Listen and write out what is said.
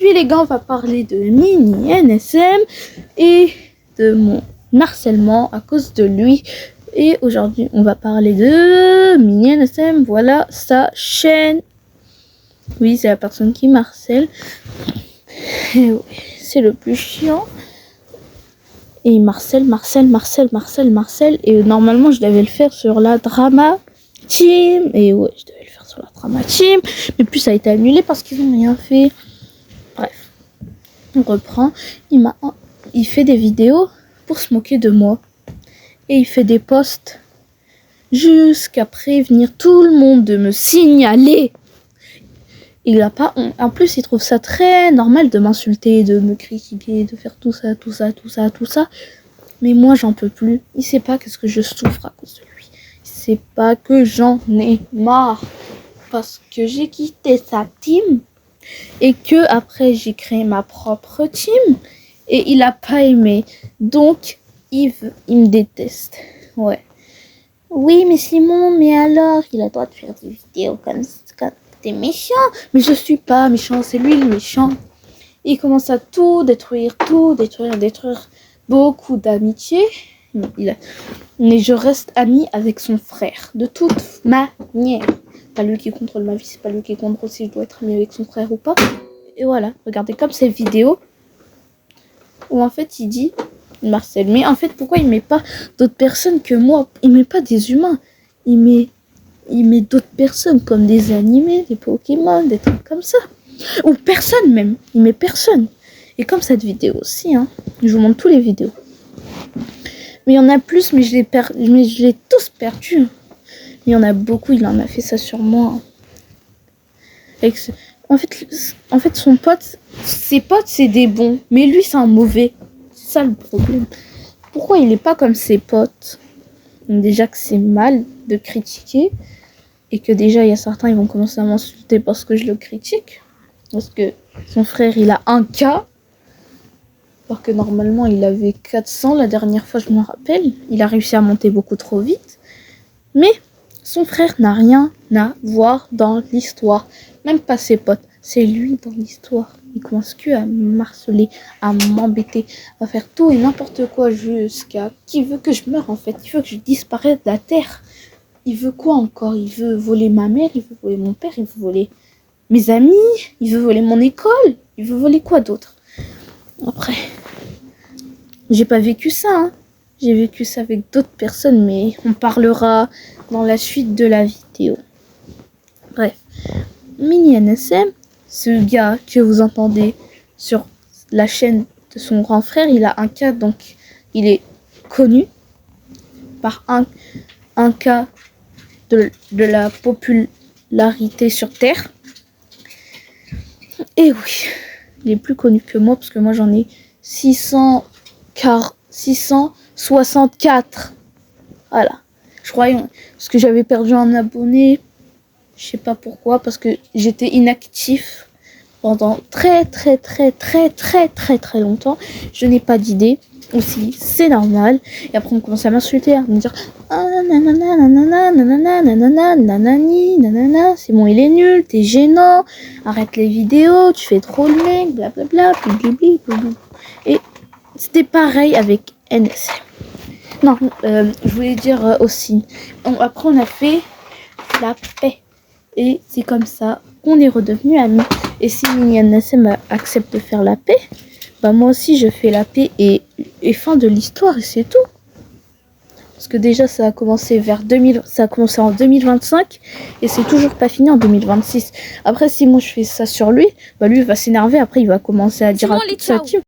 Aujourd'hui les gars, on va parler de Mini NSM et de mon harcèlement à cause de lui. Et aujourd'hui on va parler de Mini NSM, voilà sa chaîne. Oui, c'est la personne qui m'harcèle. Et oui, c'est le plus chiant. Et il marcelle. Et normalement je devais le faire sur la Drama Team. Et ouais, je devais le faire sur la Drama Team. Mais puis ça a été annulé parce qu'ils n'ont rien fait. Bref, on reprend. Il fait des vidéos pour se moquer de moi. Et il fait des posts jusqu'à prévenir tout le monde de me signaler. Il a pas honte. En plus, il trouve ça très normal de m'insulter, de me critiquer, de faire tout ça. Mais moi, j'en peux plus. Il sait pas qu'est-ce que je souffre à cause de lui. Il sait pas que j'en ai marre. Parce que j'ai quitté sa team. Et que après, j'ai créé ma propre team. Et il a pas aimé. Donc, il me déteste. Ouais. Oui, mais Simon, mais alors, il a le droit de faire des vidéos comme ça. T'es méchant. Mais je suis pas méchant, c'est lui le méchant. Il commence à tout détruire. Beaucoup d'amitié. Mais je reste amie avec son frère. De toute manière. Pas lui qui contrôle ma vie, c'est pas lui qui contrôle si je dois être amie avec son frère ou pas. Et voilà, regardez comme ces vidéos où en fait il dit Marcel. Mais en fait, pourquoi il met pas d'autres personnes que moi? Il met pas des humains. Il met d'autres personnes comme des animés, des Pokémon, des trucs comme ça. Ou personne même. Il met personne. Et comme cette vidéo aussi, hein. Je vous montre tous les vidéos. Mais il y en a plus, mais je l'ai tous perdus. Mais il y en a beaucoup, il en a fait ça sur moi. En fait, son pote, ses potes, c'est des bons. Mais lui, c'est un mauvais. C'est ça le problème. Pourquoi il est pas comme ses potes? Déjà que c'est mal de critiquer. Et que déjà, il y a certains, ils vont commencer à m'insulter parce que je le critique. Parce que son frère, il a 1K. Alors que normalement, il avait 400 la dernière fois, je me rappelle. Il a réussi à monter beaucoup trop vite. Mais son frère n'a rien à voir dans l'histoire. Même pas ses potes. C'est lui dans l'histoire. Il commence que à m'harceler, à m'embêter, à faire tout et n'importe quoi jusqu'à... Qui veut que je meure en fait? Il veut que je disparaisse de la terre. Il veut quoi encore? Il veut voler ma mère, il veut voler mon père, il veut voler mes amis, il veut voler mon école. Il veut voler quoi d'autre? Après, j'ai pas vécu ça, hein. J'ai vécu ça avec d'autres personnes, mais on parlera dans la suite de la vidéo. Bref, Mini NSM, ce gars que vous entendez sur la chaîne de son grand frère, il a 1K, donc il est connu par 1K de la popularité sur Terre. Et oui, il est plus connu que moi, parce que moi j'en ai 664. Voilà. Je crois parce que j'avais perdu un abonné. Je sais pas pourquoi, parce que j'étais inactif pendant très longtemps. Je n'ai pas d'idée. Aussi, c'est normal. Et après on commence à m'insulter, à me dire nanana, c'est bon, il est nul, t'es gênant, arrête les vidéos, tu fais trop le mec, blablabla, et c'était pareil avec NSM. Non, je voulais dire aussi, après on a fait la paix. Et c'est comme ça qu'on est redevenu amis. Et si Mini NSM accepte de faire la paix, bah moi aussi je fais la paix et fin de l'histoire et c'est tout. Parce que déjà ça a commencé en 2025 et c'est toujours pas fini en 2026. Après si moi je fais ça sur lui, bah lui il va s'énerver, après il va commencer à dire à toute sa team